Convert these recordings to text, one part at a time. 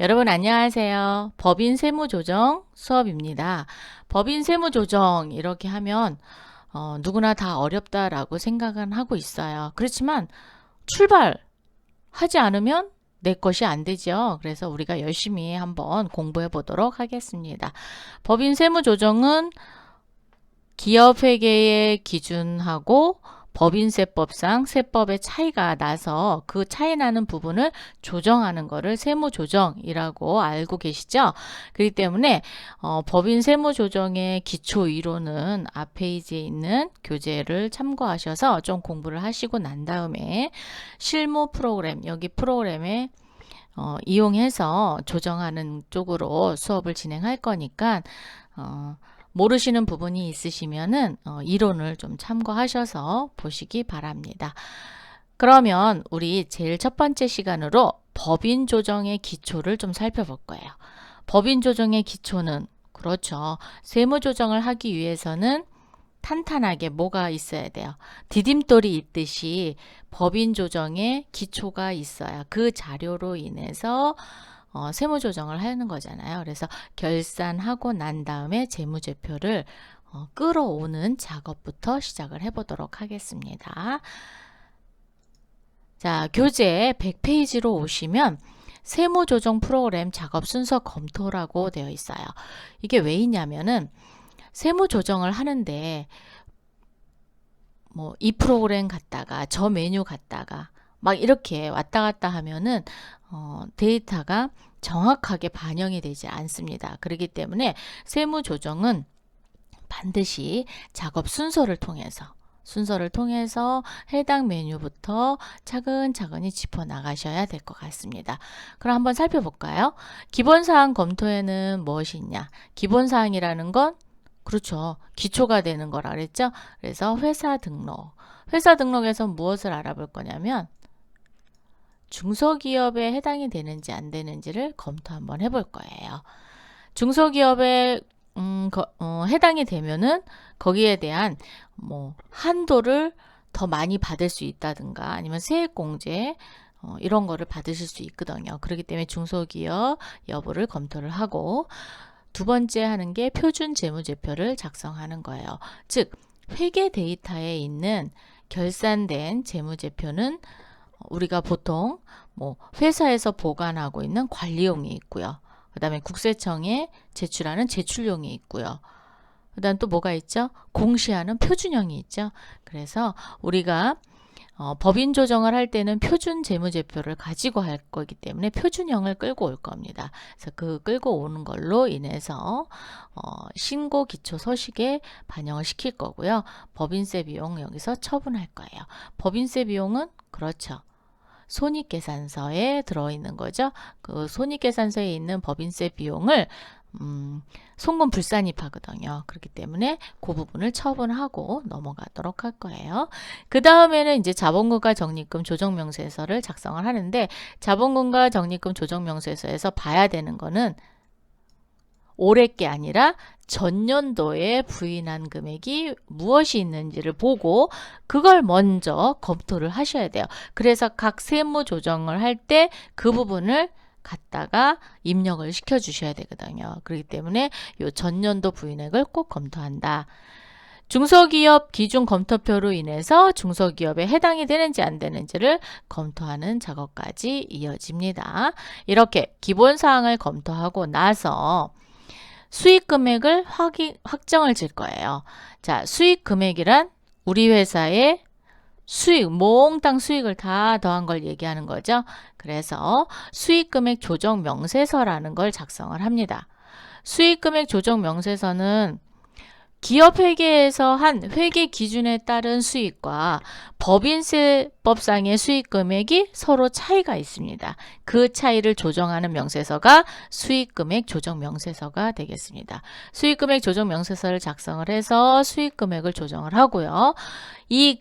여러분 안녕하세요. 법인 세무조정 수업입니다. 법인 세무조정 이렇게 하면 누구나 다 어렵다라고 생각은 하고 있어요. 그렇지만 출발하지 않으면 내 것이 안 되죠. 그래서 우리가 열심히 한번 공부해 보도록 하겠습니다. 법인 세무조정은 기업회계의 기준하고 법인세법상 세법의 차이가 나서 그 차이 나는 부분을 조정하는 것을 세무조정이라고 알고 계시죠? 그렇기 때문에 법인 세무조정의 기초 이론은 앞 페이지에 있는 교재를 참고하셔서 좀 공부를 하시고 난 다음에 실무 프로그램, 여기 프로그램에 이용해서 조정하는 쪽으로 수업을 진행할 거니까 모르시는 부분이 있으시면은 이론을 좀 참고하셔서 보시기 바랍니다. 그러면 우리 제일 첫 번째 시간으로 법인 조정의 기초를 좀 살펴볼 거예요. 법인 조정의 기초는 그렇죠. 세무 조정을 하기 위해서는 탄탄하게 뭐가 있어야 돼요? 디딤돌이 있듯이 법인 조정의 기초가 있어야 그 자료로 인해서 세무조정을 하는 거잖아요. 그래서 결산하고 난 다음에 재무제표를 끌어오는 작업부터 시작을 해보도록 하겠습니다. 자, 교재 100페이지로 오시면 세무조정 프로그램 작업 순서 검토라고 되어 있어요. 이게 왜 있냐면은 세무조정을 하는데 뭐 이 프로그램 갔다가 저 메뉴 갔다가 막 이렇게 왔다 갔다 하면은 데이터가 정확하게 반영이 되지 않습니다. 그렇기 때문에 세무 조정은 반드시 작업 순서를 통해서 해당 메뉴부터 차근차근히 짚어 나가셔야 될 것 같습니다. 그럼 한번 살펴볼까요? 기본사항 검토에는 무엇이 있냐? 기본사항이라는 건 그렇죠. 기초가 되는 거라 그랬죠? 그래서 회사 등록. 회사 등록에서 무엇을 알아볼 거냐면 중소기업에 해당이 되는지 안 되는지를 검토 한번 해볼 거예요. 중소기업에 해당이 되면은 거기에 대한 뭐 한도를 더 많이 받을 수 있다든가 아니면 세액공제 이런 거를 받으실 수 있거든요. 그렇기 때문에 중소기업 여부를 검토를 하고 두 번째 하는 게 표준 재무제표를 작성하는 거예요. 즉 회계 데이터에 있는 결산된 재무제표는 우리가 보통 뭐 회사에서 보관하고 있는 관리용이 있고요. 그 다음에 국세청에 제출하는 제출용이 있고요. 그 다음 또 뭐가 있죠? 공시하는 표준형이 있죠. 그래서 우리가 법인 조정을 할 때는 표준 재무제표를 가지고 할 거기 때문에 표준형을 끌고 올 겁니다. 그래서 그 끌고 오는 걸로 인해서 신고 기초 서식에 반영을 시킬 거고요. 법인세 비용 여기서 처분할 거예요. 법인세 비용은 그렇죠. 손익계산서에 들어있는 거죠. 그 손익계산서에 있는 법인세 비용을 송금 불산입하거든요. 그렇기 때문에 그 부분을 처분하고 넘어가도록 할 거예요. 그 다음에는 이제 자본금과 적립금 조정명세서를 작성을 하는데 자본금과 적립금 조정명세서에서 봐야 되는 거는 올해 게 아니라 전년도에 부인한 금액이 무엇이 있는지를 보고 그걸 먼저 검토를 하셔야 돼요. 그래서 각 세무 조정을 할 때 그 부분을 갖다가 입력을 시켜 주셔야 되거든요. 그렇기 때문에 이 전년도 부인액을 꼭 검토한다. 중소기업 기준 검토표로 인해서 중소기업에 해당이 되는지 안 되는지를 검토하는 작업까지 이어집니다. 이렇게 기본사항을 검토하고 나서 수익 금액을 확정을 질 거예요. 자, 수익 금액이란 우리 회사의 수익, 몽땅 수익을 다 더한 걸 얘기하는 거죠. 그래서 수익금액 조정 명세서라는 걸 작성을 합니다. 수익금액 조정 명세서는 기업 회계에서 한 회계 기준에 따른 수익과 법인세법상의 수익 금액이 서로 차이가 있습니다. 그 차이를 조정하는 명세서가 수익 금액 조정 명세서가 되겠습니다. 수익 금액 조정 명세서를 작성을 해서 수익 금액을 조정을 하고요. 이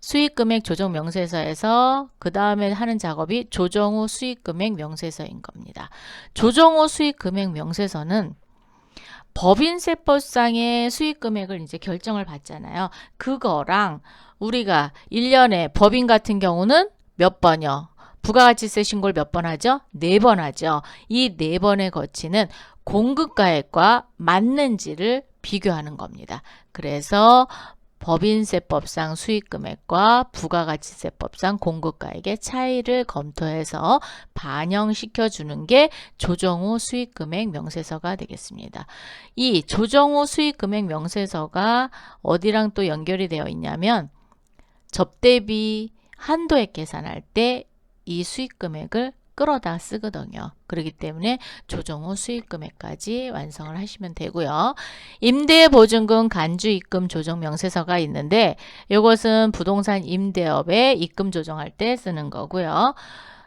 수익 금액 조정 명세서에서 그 다음에 하는 작업이 조정 후 수익 금액 명세서인 겁니다. 조정 후 수익 금액 명세서는 법인세법상의 수익금액을 이제 결정을 받잖아요. 그거랑 우리가 1년에 법인 같은 경우는 몇 번요? 부가가치세 신고를 몇 번 하죠? 4번 하죠. 이 4번에 거치는 공급가액과 맞는지를 비교하는 겁니다. 그래서 법인세법상 수익금액과 부가가치세법상 공급가액의 차이를 검토해서 반영시켜 주는 게 조정후 수익금액 명세서가 되겠습니다. 이 조정후 수익금액 명세서가 어디랑 또 연결이 되어 있냐면 접대비 한도액 계산할 때 이 수익금액을 끌어다 쓰거든요. 그렇기 때문에 조정후 수익금액까지 완성을 하시면 되고요. 임대보증금 간주입금 조정 명세서가 있는데 이것은 부동산 임대업에 입금 조정할 때 쓰는 거고요.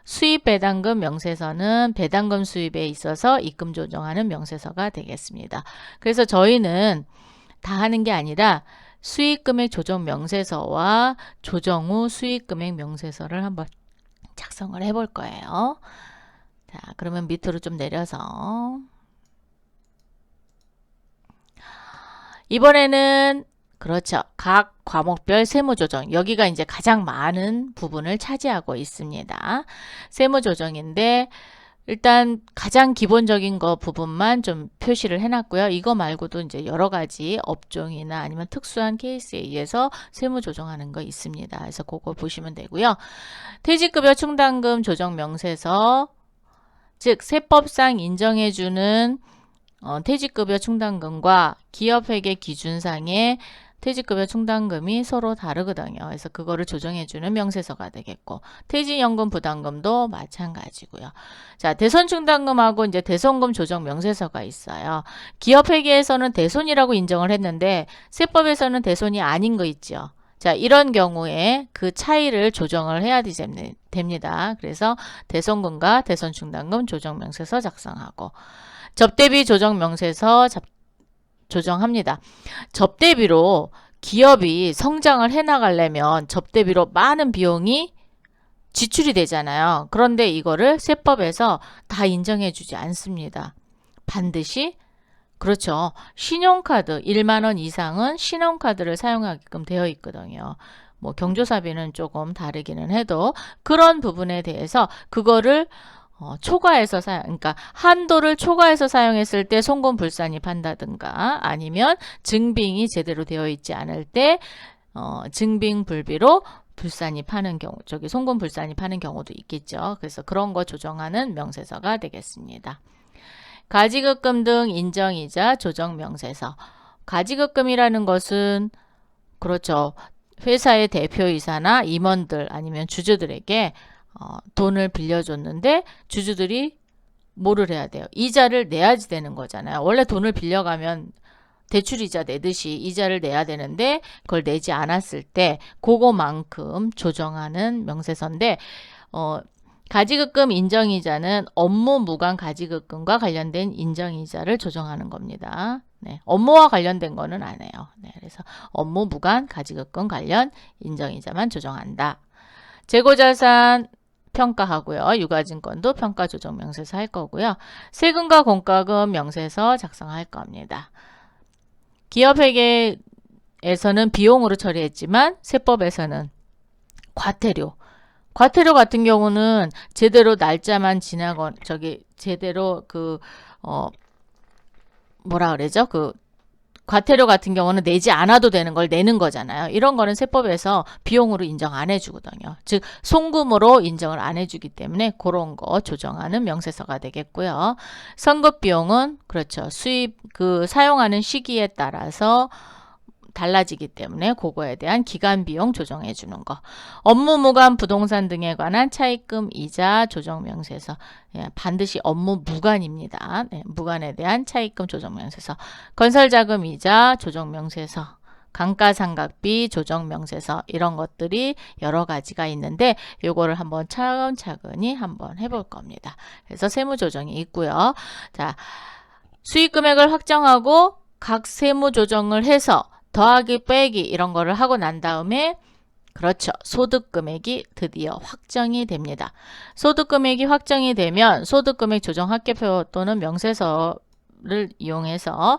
수입 배당금 명세서는 배당금 수입에 있어서 입금 조정하는 명세서가 되겠습니다. 그래서 저희는 다 하는 게 아니라 수익금액 조정 명세서와 조정 후 수익금액 명세서를 한번 작성을 해볼 거예요. 자, 그러면 밑으로 좀 내려서 이번에는 그렇죠. 각 과목별 세무조정. 여기가 이제 가장 많은 부분을 차지하고 있습니다. 세무조정인데 일단 가장 기본적인 거 부분만 좀 표시를 해놨고요. 이거 말고도 이제 여러 가지 업종이나 아니면 특수한 케이스에 의해서 세무 조정하는 거 있습니다. 그래서 그거 보시면 되고요. 퇴직급여 충당금 조정 명세서, 즉 세법상 인정해주는 퇴직급여 충당금과 기업회계 기준상의 퇴직급여 충당금이 서로 다르거든요. 그래서 그거를 조정해주는 명세서가 되겠고, 퇴직연금 부담금도 마찬가지고요. 자, 대손 충당금하고 이제 대손금 조정 명세서가 있어요. 기업회계에서는 대손이라고 인정을 했는데 세법에서는 대손이 아닌 거 있죠. 자, 이런 경우에 그 차이를 조정을 해야 됩니다. 그래서 대손금과 대손 충당금 조정 명세서 작성하고, 접대비 조정 명세서 조정합니다. 접대비로 기업이 성장을 해나가려면 접대비로 많은 비용이 지출이 되잖아요. 그런데 이거를 세법에서 다 인정해 주지 않습니다. 반드시 그렇죠. 신용카드 1만 원 이상은 신용카드를 사용하게끔 되어 있거든요. 뭐 경조사비는 조금 다르기는 해도 그런 부분에 대해서 그거를 초과해서 그러니까 한도를 초과해서 사용했을 때 송금불산입 한다든가 아니면 증빙이 제대로 되어 있지 않을 때 증빙불비로 불산입하는 경우, 송금불산입하는 경우도 있겠죠. 그래서 그런 거 조정하는 명세서가 되겠습니다. 가지급금 등 인정이자 조정 명세서. 가지급금이라는 것은 그렇죠. 회사의 대표이사나 임원들 아니면 주주들에게 돈을 빌려줬는데 주주들이 뭐를 해야 돼요? 이자를 내야지 되는 거잖아요. 원래 돈을 빌려가면 대출이자 내듯이 이자를 내야 되는데 그걸 내지 않았을 때 그거만큼 조정하는 명세서인데 가지급금 인정이자는 업무 무관 가지급금과 관련된 인정이자를 조정하는 겁니다. 네, 업무와 관련된 거는 안 해요. 네, 그래서 업무 무관 가지급금 관련 인정이자만 조정한다. 재고자산 평가하고요. 유가증권도 평가 조정 명세서 할 거고요. 세금과 공과금 명세서 작성할 겁니다. 기업회계에서는 비용으로 처리했지만 세법에서는 과태료 같은 경우는 제대로 날짜만 지나건 제대로 뭐라 그러죠? 과태료 같은 경우는 내지 않아도 되는 걸 내는 거잖아요. 이런 거는 세법에서 비용으로 인정 안 해주거든요. 즉 송금으로 인정을 안 해주기 때문에 그런 거 조정하는 명세서가 되겠고요. 선급 비용은 그렇죠. 수입 사용하는 시기에 따라서 달라지기 때문에 그거에 대한 기간 비용 조정해 주는 거. 업무 무관 부동산 등에 관한 차입금 이자 조정 명세서. 예, 반드시 업무 무관입니다. 네, 무관에 대한 차입금 조정 명세서. 건설 자금 이자 조정 명세서. 감가상각비 조정 명세서. 이런 것들이 여러 가지가 있는데 요거를 한번 차근차근히 한번 해볼 겁니다. 그래서 세무 조정이 있고요. 자, 수익 금액을 확정하고 각 세무 조정을 해서 더하기 빼기 이런 거를 하고 난 다음에 그렇죠. 소득금액이 드디어 확정이 됩니다. 소득금액이 확정이 되면 소득금액 조정 합계표 또는 명세서를 이용해서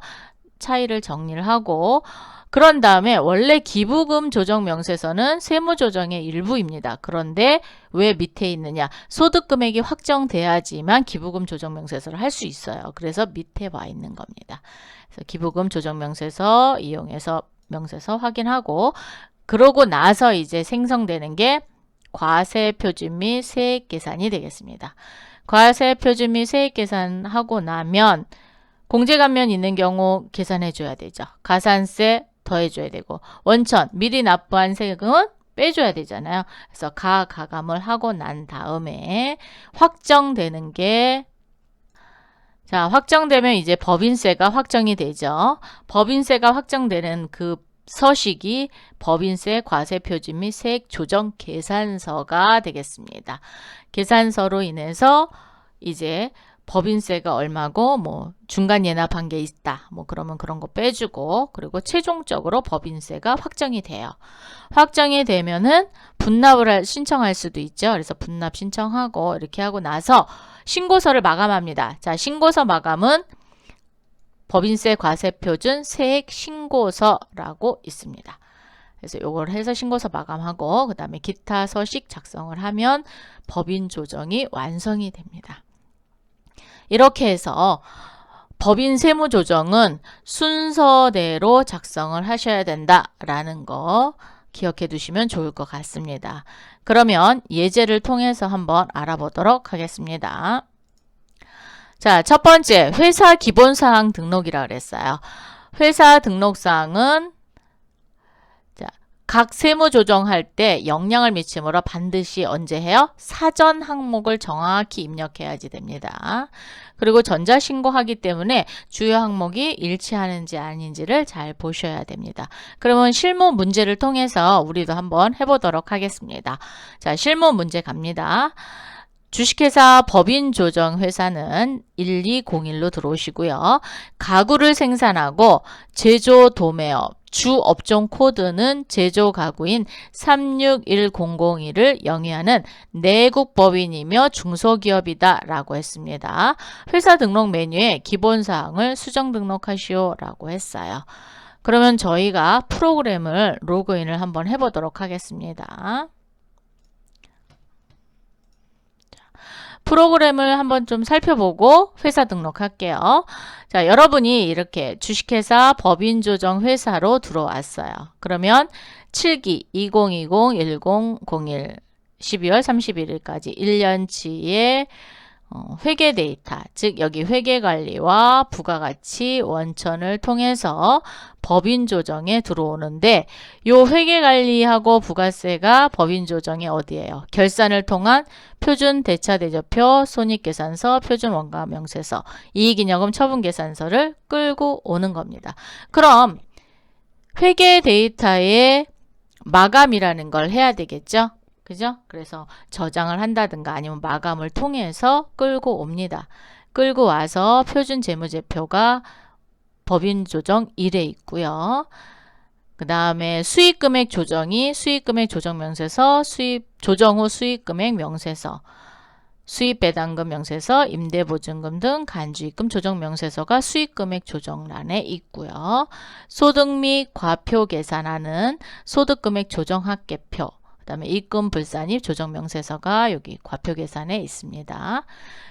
차이를 정리를 하고 그런 다음에 원래 기부금 조정 명세서는 세무조정의 일부입니다. 그런데 왜 밑에 있느냐? 소득 금액이 확정돼야지만 기부금 조정 명세서를 할 수 있어요. 그래서 밑에 와 있는 겁니다. 그래서 기부금 조정 명세서 이용해서 명세서 확인하고, 그러고 나서 이제 생성되는 게 과세 표준 및 세액 계산이 되겠습니다. 과세 표준 및 세액 계산하고 나면 공제감면 있는 경우 계산해 줘야 되죠. 가산세 더해줘야 되고, 원천 미리 납부한 세금은 빼줘야 되잖아요. 그래서 가감을 하고 난 다음에 확정되는 게, 자, 확정되면 이제 법인세가 확정이 되죠. 법인세가 확정되는 그 서식이 법인세 과세 표준 및 세액 조정 계산서가 되겠습니다. 계산서로 인해서 이제 법인세가 얼마고 뭐 중간 예납한 게 있다. 뭐 그러면 그런 거 빼주고, 그리고 최종적으로 법인세가 확정이 돼요. 확정이 되면은 분납을 신청할 수도 있죠. 그래서 분납 신청하고 이렇게 하고 나서 신고서를 마감합니다. 자, 신고서 마감은 법인세 과세 표준 세액 신고서라고 있습니다. 그래서 요걸 해서 신고서 마감하고 그 다음에 기타 서식 작성을 하면 법인 조정이 완성이 됩니다. 이렇게 해서 법인 세무조정은 순서대로 작성을 하셔야 된다라는 거 기억해 두시면 좋을 것 같습니다. 그러면 예제를 통해서 한번 알아보도록 하겠습니다. 자, 첫 번째 회사 기본사항 등록이라 그랬어요. 회사 등록사항은 각 세무조정할 때 영향을 미치므로 반드시 언제 해요? 사전 항목을 정확히 입력해야지 됩니다. 그리고 전자신고하기 때문에 주요 항목이 일치하는지 아닌지를 잘 보셔야 됩니다. 그러면 실무 문제를 통해서 우리도 한번 해보도록 하겠습니다. 자, 실무 문제 갑니다. 주식회사 법인조정회사는 1201로 들어오시고요. 가구를 생산하고 제조 도매업, 주 업종 코드는 제조 가구인 361001을 영위하는 내국 법인이며 중소기업이다 라고 했습니다. 회사 등록 메뉴에 기본사항을 수정 등록하시오 라고 했어요. 그러면 저희가 프로그램을 로그인을 한번 해보도록 하겠습니다. 프로그램을 한번 좀 살펴보고 회사 등록할게요. 자, 여러분이 이렇게 주식회사 법인조정회사로 들어왔어요. 그러면 7기 2020-1001 12월 31일까지 1년치의 회계 데이터, 즉 여기 회계관리와 부가가치 원천을 통해서 법인조정에 들어오는데, 요 회계관리하고 부가세가 법인조정이 어디예요? 결산을 통한 표준 대차대조표, 손익계산서, 표준 원가명세서, 이익잉여금 처분계산서를 끌고 오는 겁니다. 그럼 회계 데이터의 마감이라는 걸 해야 되겠죠? 그죠? 그래서 저장을 한다든가 아니면 마감을 통해서 끌고 옵니다. 끌고 와서 표준 재무제표가 법인조정 1에 있고요. 그 다음에 수익금액 조정이 수익금액 조정명세서, 조정 후 수익금액 명세서, 수입배당금 명세서, 임대보증금 등 간주입금 조정명세서가 수익금액 조정란에 있고요. 소득 및 과표 계산하는 소득금액 조정합계표, 그 다음에 입금불산입 조정명세서가 여기 과표 계산에 있습니다.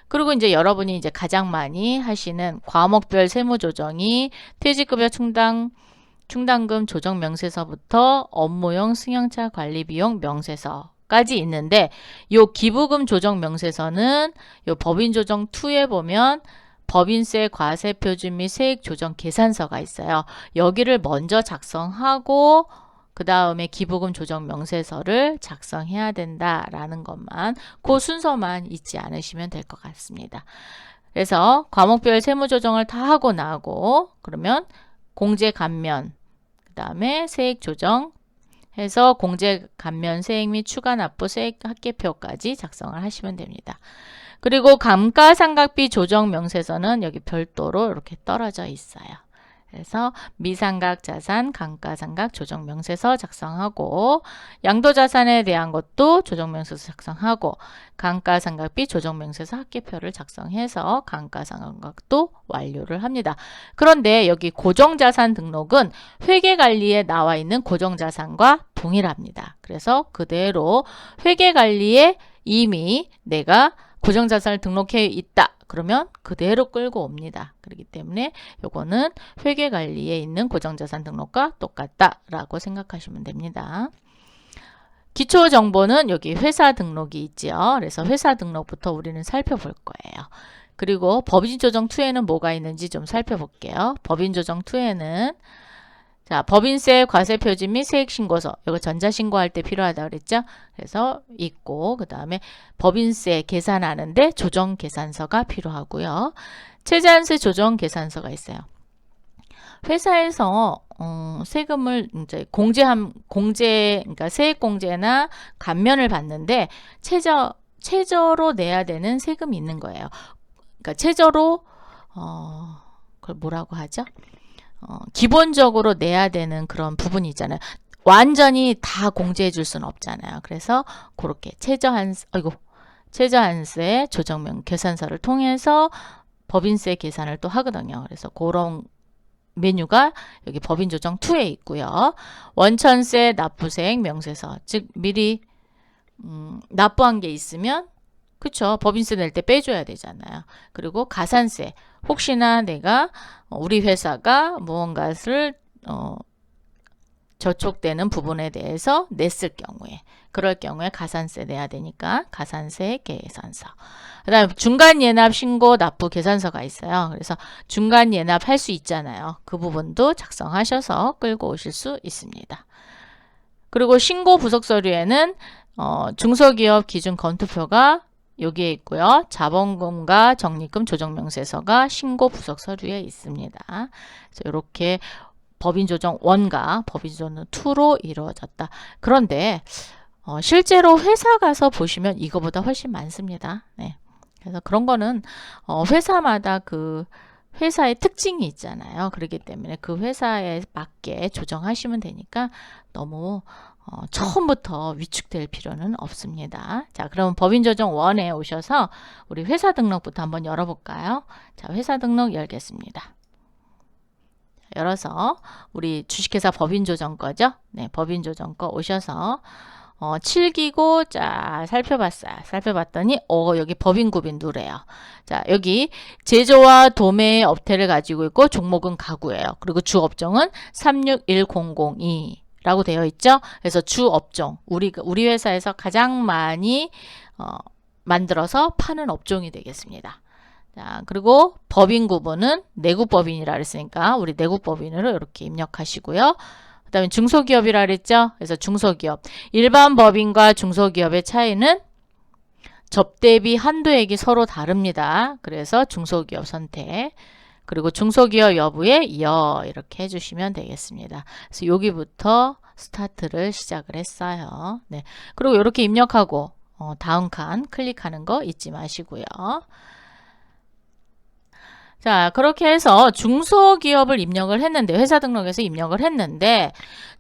그리고 이제 여러분이 이제 가장 많이 하시는 과목별 세무조정이 퇴직급여 충당금 조정명세서부터 업무용 승용차 관리비용 명세서까지 있는데, 요 기부금 조정명세서는 요 법인조정 2에 보면 법인세 과세 표준 및 세액 조정 계산서가 있어요. 여기를 먼저 작성하고 그 다음에 기부금 조정 명세서를 작성해야 된다라는 것만, 그 순서만 잊지 않으시면 될 것 같습니다. 그래서 과목별 세무조정을 다 하고 나고, 그러면 공제 감면, 그 다음에 세액 조정 해서 공제 감면 세액 및 추가 납부 세액 합계표까지 작성을 하시면 됩니다. 그리고 감가상각비 조정 명세서는 여기 별도로 이렇게 떨어져 있어요. 그래서 미상각 자산, 감가상각 조정명세서 작성하고 양도자산에 대한 것도 조정명세서 작성하고 감가상각비 조정명세서 합계표를 작성해서 감가상각도 완료를 합니다. 그런데 여기 고정자산 등록은 회계관리에 나와 있는 고정자산과 동일합니다. 그래서 그대로 회계관리에 이미 내가 고정자산을 등록해 있다. 그러면 그대로 끌고 옵니다. 그렇기 때문에 요거는 회계관리에 있는 고정자산 등록과 똑같다라고 생각하시면 됩니다. 기초정보는 여기 회사 등록이 있죠. 그래서 회사 등록부터 우리는 살펴볼 거예요. 그리고 법인조정2에는 뭐가 있는지 좀 살펴볼게요. 법인조정2에는 자, 법인세, 과세표지 및 세액신고서. 이거 전자신고할 때 필요하다고 그랬죠? 그래서 있고, 그 다음에 법인세 계산하는데 조정계산서가 필요하고요. 최저한세 조정계산서가 있어요. 회사에서 세금을 이제 그러니까 세액공제나 감면을 받는데 최저로 내야 되는 세금이 있는 거예요. 그러니까 최저로 그걸 뭐라고 하죠? 기본적으로 내야 되는 그런 부분이 있잖아요. 완전히 다 공제해 줄 수는 없잖아요. 그래서 그렇게 최저한세 조정명 계산서를 통해서 법인세 계산을 또 하거든요. 그래서 그런 메뉴가 여기 법인조정2에 있고요. 원천세, 납부세액, 명세서. 즉 미리 납부한 게 있으면 그쵸. 법인세 낼 때 빼줘야 되잖아요. 그리고 가산세. 혹시나 내가 우리 회사가 무언가를 저촉되는 부분에 대해서 냈을 경우에 그럴 경우에 가산세 내야 되니까 가산세 계산서. 그 다음에 중간 예납 신고 납부 계산서가 있어요. 그래서 중간 예납 할 수 있잖아요. 그 부분도 작성하셔서 끌고 오실 수 있습니다. 그리고 신고 부속 서류에는 중소기업 기준 검토표가 여기에 있고요. 자본금과 적립금 조정명세서가 신고 부속 서류에 있습니다. 그래서 이렇게 법인조정 1과 법인조정 2로 이루어졌다. 그런데 실제로 회사 가서 보시면 이거보다 훨씬 많습니다. 네. 그래서 그런 거는 회사마다 그 회사의 특징이 있잖아요. 그렇기 때문에 그 회사에 맞게 조정하시면 되니까 너무 처음부터 위축될 필요는 없습니다. 자, 그럼 법인조정 1에 오셔서 우리 회사 등록부터 한번 열어볼까요? 자, 회사 등록 열겠습니다. 열어서 우리 주식회사 법인조정 거죠? 네, 법인조정 거 오셔서 7기고 자 살펴봤어요. 살펴봤더니 여기 법인구빈 누래요. 자, 여기 제조와 도매의 업태를 가지고 있고 종목은 가구예요. 그리고 주업종은 361002 라고 되어 있죠. 그래서 주업종 우리 회사에서 가장 많이 만들어서 파는 업종이 되겠습니다. 자, 그리고 법인 구분은 내국법인이라 그랬으니까 우리 내국법인으로 이렇게 입력하시고요. 그 다음에 중소기업이라 그랬죠. 그래서 중소기업 일반 법인과 중소기업의 차이는 접대비 한도액이 서로 다릅니다. 그래서 중소기업 선택 그리고 중소기업 여부에 이렇게 해주시면 되겠습니다. 그래서 여기부터 스타트를 시작을 했어요. 네. 그리고 이렇게 입력하고 다음 칸 클릭하는 거 잊지 마시고요. 자, 그렇게 해서 중소기업을 입력을 했는데 회사 등록에서 입력을 했는데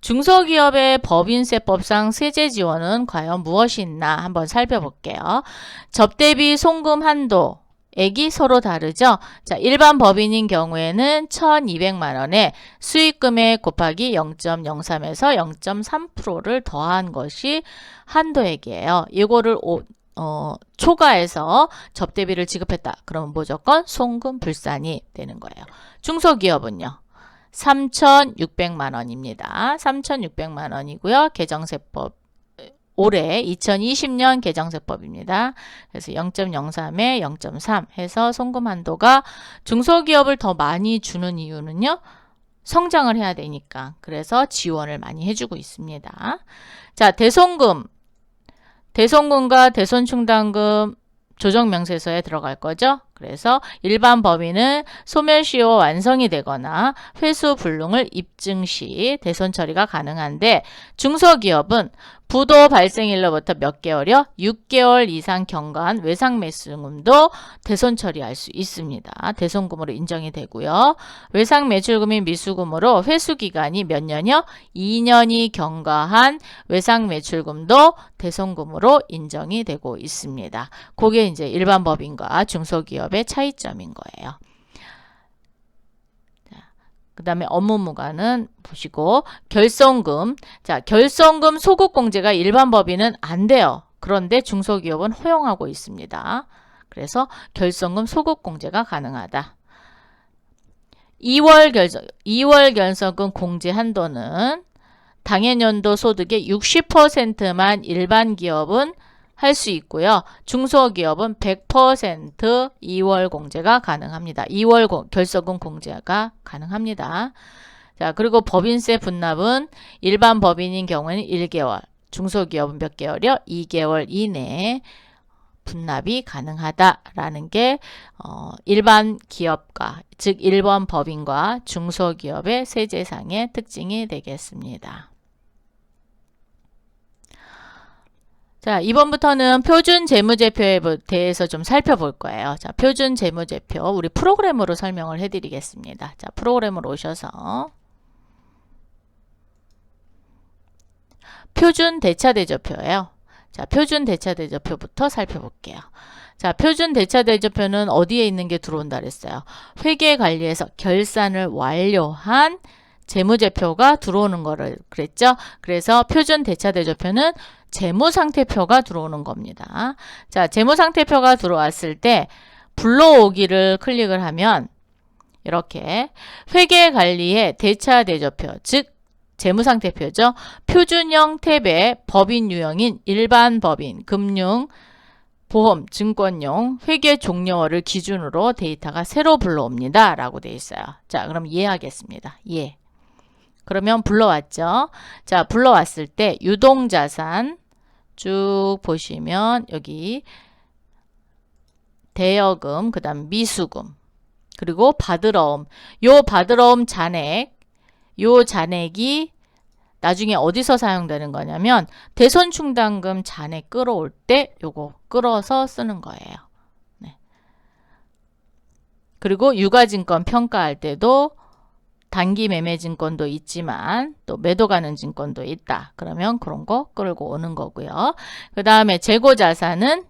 중소기업의 법인세법상 세제 지원은 과연 무엇이 있나 한번 살펴볼게요. 접대비 송금 한도 액이 서로 다르죠. 자, 일반 법인인 경우에는 1,200만 원에 수익금액 곱하기 0.03에서 0.3%를 더한 것이 한도액이에요. 이거를 초과해서 접대비를 지급했다. 그러면 무조건 송금 불산이 되는 거예요. 중소기업은요. 3,600만 원입니다. 3,600만 원이고요. 개정세법 올해 2020년 개정세법입니다. 그래서 0.03에 0.3 해서 송금 한도가 중소기업을 더 많이 주는 이유는요. 성장을 해야 되니까. 그래서 지원을 많이 해주고 있습니다. 자, 대손금과 대손충당금 조정명세서에 들어갈 거죠. 그래서 일반 법인은 소멸시효 완성이 되거나 회수 불능을 입증 시 대손 처리가 가능한데 중소기업은 부도 발생일로부터 몇 개월여? 6개월 이상 경과한 외상 매출금도 대손 처리할 수 있습니다. 대손금으로 인정이 되고요. 외상 매출금이 미수금으로 회수 기간이 몇 년이요? 2년이 경과한 외상 매출금도 대손금으로 인정이 되고 있습니다. 그게 이제 일반 법인과 중소기업의 차이점인 거예요. 그 다음에 업무 무관은 보시고 결손금. 자, 결손금 소급 공제가 일반 법인은 안 돼요. 그런데 중소기업은 허용하고 있습니다. 그래서 결손금 소급 공제가 가능하다. 2월 결손금 공제 한도는 당해년도 소득의 60%만 일반 기업은 할 수 있고요. 중소기업은 100% 2월 공제가 가능합니다. 2월 결손금 공제가 가능합니다. 자, 그리고 법인세 분납은 일반 법인인 경우에는 1개월, 중소기업은 몇 개월이요? 2개월 이내에 분납이 가능하다라는 게 일반 기업과, 즉 일반 법인과 중소기업의 세제상의 특징이 되겠습니다. 자, 이번부터는 표준 재무제표에 대해서 좀 살펴볼 거예요. 자, 표준 재무제표 우리 프로그램으로 설명을 해드리겠습니다. 자, 프로그램으로 오셔서 표준 대차대조표예요. 자, 표준 대차대조표부터 살펴볼게요. 자, 표준 대차대조표는 어디에 있는 게 들어온다 그랬어요? 회계관리에서 결산을 완료한 재무제표가 들어오는 거를 그랬죠? 그래서 표준 대차대조표는 재무상태표가 들어오는 겁니다. 자, 재무상태표가 들어왔을 때 불러오기를 클릭을 하면 이렇게 회계관리의 대차대조표, 즉 재무상태표죠. 표준형 탭에 법인 유형인 일반 법인, 금융, 보험, 증권용, 회계 종료월을 기준으로 데이터가 새로 불러옵니다. 라고 되어 있어요. 자, 그럼 이해하겠습니다. 예. 그러면 불러왔죠. 자, 불러왔을 때 유동자산 쭉 보시면 여기 대여금, 그 다음 미수금, 그리고 받으러옴. 요 받으러옴 잔액, 요 잔액이 나중에 어디서 사용되는 거냐면 대손충당금 잔액 끌어올 때 요거 끌어서 쓰는 거예요. 네. 그리고 유가증권 평가할 때도 단기 매매 증권도 있지만 또 매도 가능 증권도 있다. 그러면 그런 거 끌고 오는 거고요. 그 다음에 재고자산은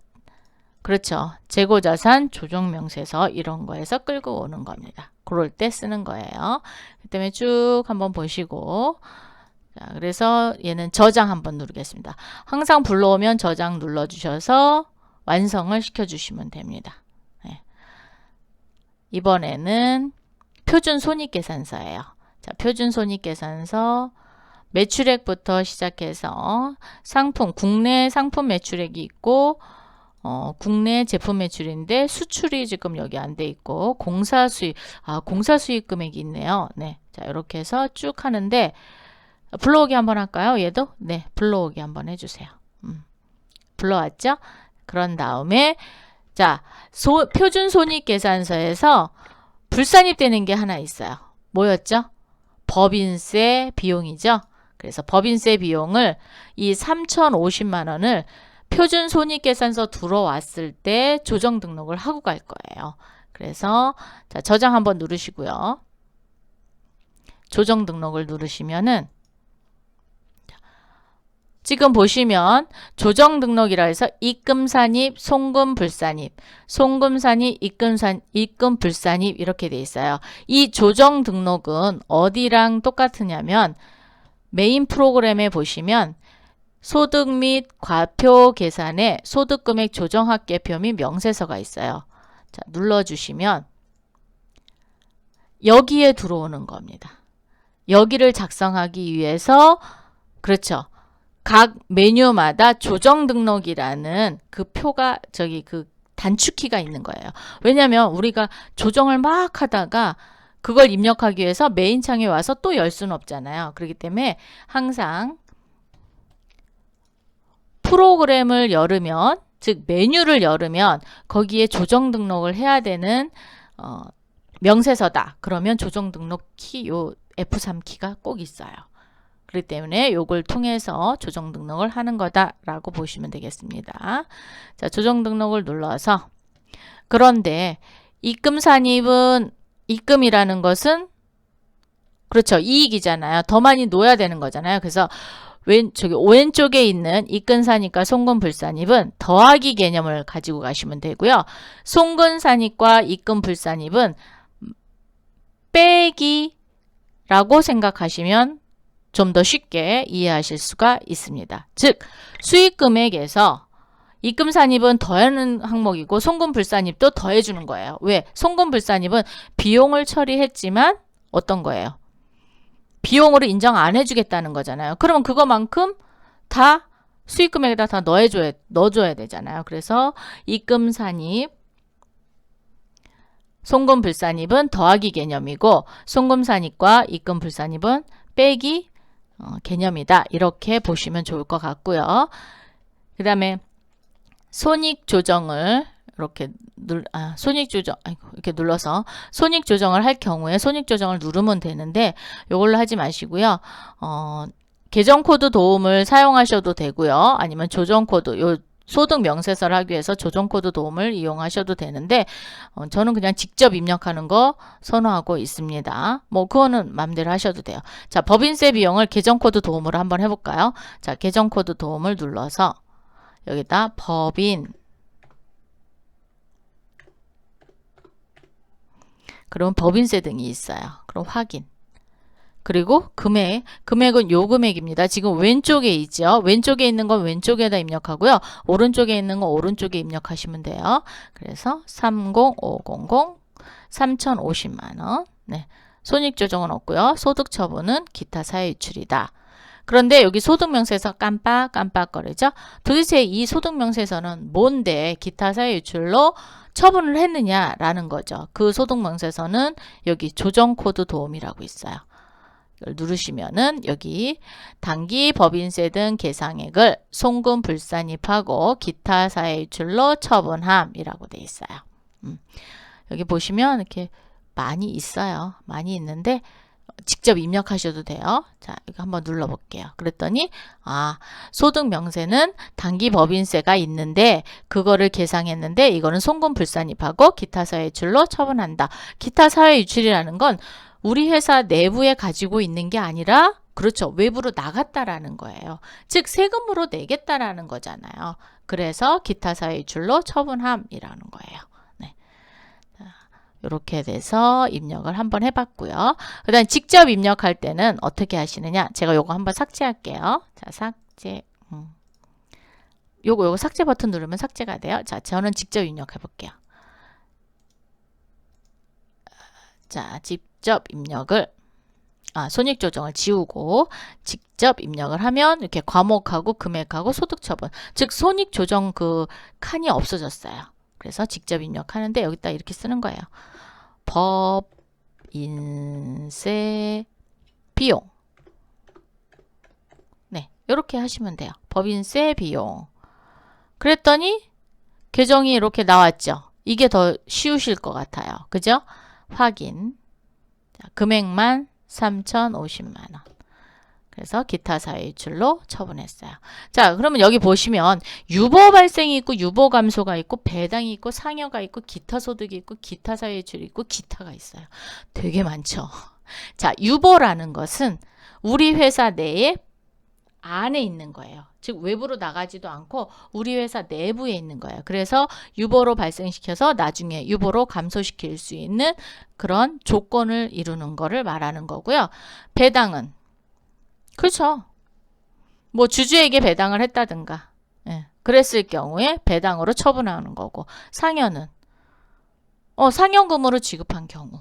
그렇죠. 재고자산 조정명세서 이런 거에서 끌고 오는 겁니다. 그럴 때 쓰는 거예요. 그 다음에 쭉 한번 보시고 자, 그래서 얘는 저장 한번 누르겠습니다. 항상 불러오면 저장 눌러주셔서 완성을 시켜주시면 됩니다. 네. 이번에는 표준 손익계산서예요. 자, 표준 손익계산서 매출액부터 시작해서 상품, 국내 상품 매출액이 있고 국내 제품 매출인데 수출이 지금 여기 안 돼 있고 공사 수익, 공사 수익 금액이 있네요. 네. 자, 이렇게 해서 쭉 하는데 불러오기 한번 할까요? 얘도? 네. 불러오기 한번 해주세요. 불러왔죠? 그런 다음에 자, 표준 손익계산서에서 불산입되는 게 하나 있어요. 뭐였죠? 법인세 비용이죠. 그래서 법인세 비용을 이 3,050만 원을 표준 손익계산서 들어왔을 때 조정 등록을 하고 갈 거예요. 그래서 자, 저장 한번 누르시고요. 조정 등록을 누르시면은 지금 보시면 조정 등록이라 해서 입금 산입, 송금 불산입, 송금 산입, 입금 불산입 이렇게 돼 있어요. 이 조정 등록은 어디랑 똑같으냐면 메인 프로그램에 보시면 소득 및 과표 계산에 소득금액 조정합계표 및 명세서가 있어요. 자, 눌러주시면 여기에 들어오는 겁니다. 여기를 작성하기 위해서 그렇죠. 각 메뉴마다 조정 등록이라는 그 표가 그 단축키가 있는 거예요. 왜냐하면 우리가 조정을 막 하다가 그걸 입력하기 위해서 메인 창에 와서 또 열 수는 없잖아요. 그렇기 때문에 항상 프로그램을 열으면 즉 메뉴를 열으면 거기에 조정 등록을 해야 되는 명세서다. 그러면 조정 등록 키, 요 F3 키가 꼭 있어요. 그렇기 때문에 요걸 통해서 조정 등록을 하는 거다라고 보시면 되겠습니다. 자, 조정 등록을 눌러서 그런데 입금 산입은 입금이라는 것은 그렇죠. 이익이잖아요. 더 많이 놓아야 되는 거잖아요. 그래서 왼쪽에 있는 입금산입과 송금불산입은 더하기 개념을 가지고 가시면 되고요. 송금산입과 입금불산입은 빼기라고 생각하시면 좀 더 쉽게 이해하실 수가 있습니다. 즉 수익금액에서 입금산입은 더하는 항목이고 송금불산입도 더해주는 거예요. 왜? 송금불산입은 비용을 처리했지만 어떤 거예요? 비용으로 인정 안 해주겠다는 거잖아요. 그러면 그거만큼 다 수익금액에다 다 넣어줘야 되잖아요. 그래서 입금산입, 송금불산입은 더하기 개념이고 송금산입과 입금불산입은 빼기 개념이다. 이렇게 보시면 좋을 것 같고요. 그 다음에 손익조정을 이렇게 이렇게 눌러서 손익조정을 할 경우에 손익조정을 누르면 되는데 이걸로 하지 마시고요. 계정코드 도움을 사용하셔도 되고요. 아니면 조정코드, 요 소득 명세서를 하기 위해서 조정코드 도움을 이용하셔도 되는데 저는 그냥 직접 입력하는 거 선호하고 있습니다. 뭐 그거는 마음대로 하셔도 돼요. 자, 법인세 비용을 계정코드 도움으로 한번 해볼까요? 자, 계정코드 도움을 눌러서 여기다 법인 그럼 법인세 등이 있어요. 그럼 확인. 그리고 금액은 요 금액입니다. 지금 왼쪽에 있죠. 왼쪽에 있는 건 왼쪽에다 입력하고요. 오른쪽에 있는 건 오른쪽에 입력하시면 돼요. 그래서 30500 3,050만 원. 네. 손익조정은 없고요. 소득처분은 기타 사회유출이다. 그런데 여기 소득명세서 깜빡거리죠. 도대체 이 소득명세서는 뭔데 기타 사회유출로 처분을 했느냐라는 거죠. 그 소득명세서는 여기 조정코드 도움이라고 있어요. 이걸 누르시면은 여기 당기 법인세 등 계상액을 송금불산입하고 기타 사회유출로 처분함이라고 돼 있어요. 여기 보시면 이렇게 많이 있어요. 많이 있는데 직접 입력하셔도 돼요. 자, 이거 한번 눌러볼게요. 그랬더니 소득 명세는 당기 법인세가 있는데 그거를 계상했는데 이거는 송금불산입하고 기타 사회유출로 처분한다. 기타 사회유출이라는 건 우리 회사 내부에 가지고 있는 게 아니라 그렇죠. 외부로 나갔다라는 거예요. 즉 세금으로 내겠다라는 거잖아요. 그래서 기타 사회유출로 처분함이라는 거예요. 이렇게 돼서 입력을 한번 해봤고요. 그 다음 직접 입력할 때는 어떻게 하시느냐. 제가 요거 한번 삭제할게요. 자, 삭제. 요거 삭제 버튼 누르면 삭제가 돼요. 자, 저는 직접 입력해 볼게요. 자, 직접 입력을 손익조정을 지우고 직접 입력을 하면 이렇게 과목하고 금액하고 소득처분, 즉 손익조정 그 칸이 없어졌어요. 그래서 직접 입력하는데 여기다 이렇게 쓰는 거예요. 법인세 비용. 네, 이렇게 하시면 돼요. 법인세 비용. 그랬더니 계정이 이렇게 나왔죠. 이게 더 쉬우실 것 같아요. 그죠? 확인. 자, 금액만 3,050만 원. 그래서 기타 사회유출로 처분했어요. 자, 그러면 여기 보시면 유보 발생이 있고 유보 감소가 있고 배당이 있고 상여가 있고 기타 소득이 있고 기타 사회유출이 있고 기타가 있어요. 되게 많죠. 자, 유보라는 것은 우리 회사 내에 안에 있는 거예요. 즉 외부로 나가지도 않고 우리 회사 내부에 있는 거예요. 그래서 유보로 발생시켜서 나중에 유보로 감소시킬 수 있는 그런 조건을 이루는 거를 말하는 거고요. 배당은 그렇죠. 뭐 주주에게 배당을 했다든가 그랬을 경우에 배당으로 처분하는 거고, 상여는 상여금으로 지급한 경우,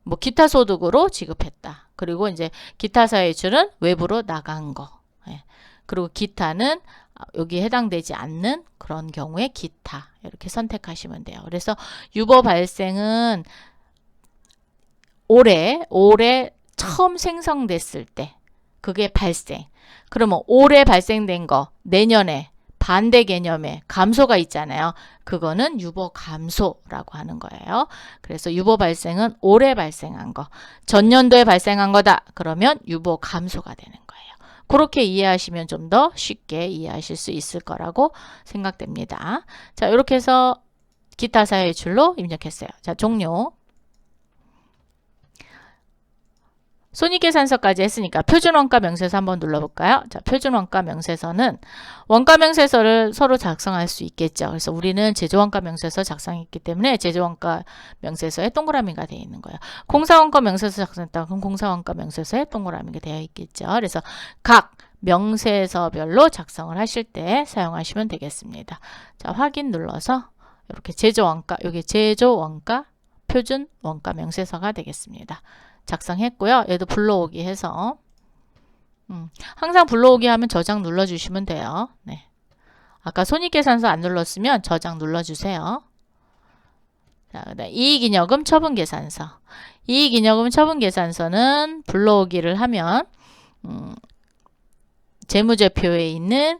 뭐 기타 소득으로 지급했다. 그리고 이제 기타 사회유출은 외부로 나간 거. 그리고 기타는 여기에 해당되지 않는 그런 경우에 기타 이렇게 선택하시면 돼요. 그래서 유보 발생은 올해 처음 생성됐을 때 그게 발생. 그러면 올해 발생된 거 내년에 반대 개념의 감소가 있잖아요. 그거는 유보 감소라고 하는 거예요. 그래서 유보 발생은 올해 발생한 거, 전년도에 발생한 거다. 그러면 유보 감소가 되는 거예요. 그렇게 이해하시면 좀 더 쉽게 이해하실 수 있을 거라고 생각됩니다. 자, 이렇게 해서 기타 사회의 출로 입력했어요. 자, 종료. 손익계산서까지 했으니까 표준원가 명세서 한번 눌러볼까요? 자, 표준원가 명세서는 원가 명세서를 서로 작성할 수 있겠죠. 그래서 우리는 제조원가 명세서 작성했기 때문에 제조원가 명세서에 동그라미가 되어 있는 거예요. 공사원가 명세서 작성했다. 그럼 공사원가 명세서에 동그라미가 되어 있겠죠. 그래서 각 명세서별로 작성을 하실 때 사용하시면 되겠습니다. 자, 확인 눌러서 이렇게 제조원가, 여기 제조원가 표준원가 명세서가 되겠습니다. 작성했고요. 얘도 불러오기 해서 항상 불러오기 하면 저장 눌러주시면 돼요. 네. 아까 손익계산서 안 눌렀으면 저장 눌러주세요. 자, 그다음 이익잉여금 처분계산서. 이익잉여금 처분계산서는 불러오기를 하면 재무제표에 있는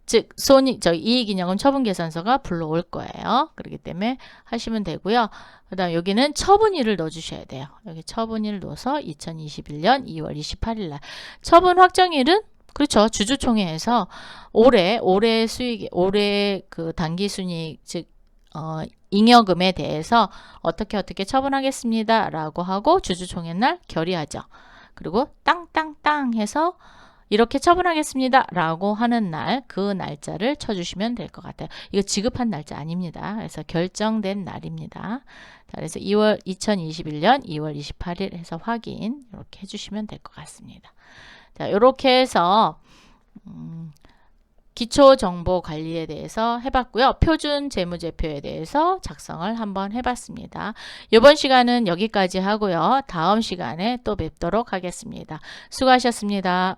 즉 이익잉여금 처분계산서가 불러올 거예요. 그렇기 때문에 하시면 되고요. 그 다음 여기는 처분일을 넣어주셔야 돼요. 여기 처분일 넣어서 2021년 2월 28일 날. 처분 확정일은 그렇죠. 주주총회에서 올해 수익, 올해 그 당기순이익 즉 잉여금에 대해서 어떻게 처분하겠습니다. 라고 하고 주주총회 날 결의하죠. 그리고 땅땅땅 해서 이렇게 처분하겠습니다. 라고 하는 날, 그 날짜를 쳐주시면 될 것 같아요. 이거 지급한 날짜 아닙니다. 그래서 결정된 날입니다. 자, 그래서 2021년 2월 28일 해서 확인 이렇게 해주시면 될 것 같습니다. 자, 이렇게 해서 기초정보관리에 대해서 해봤고요. 표준 재무제표에 대해서 작성을 한번 해봤습니다. 이번 시간은 여기까지 하고요. 다음 시간에 또 뵙도록 하겠습니다. 수고하셨습니다.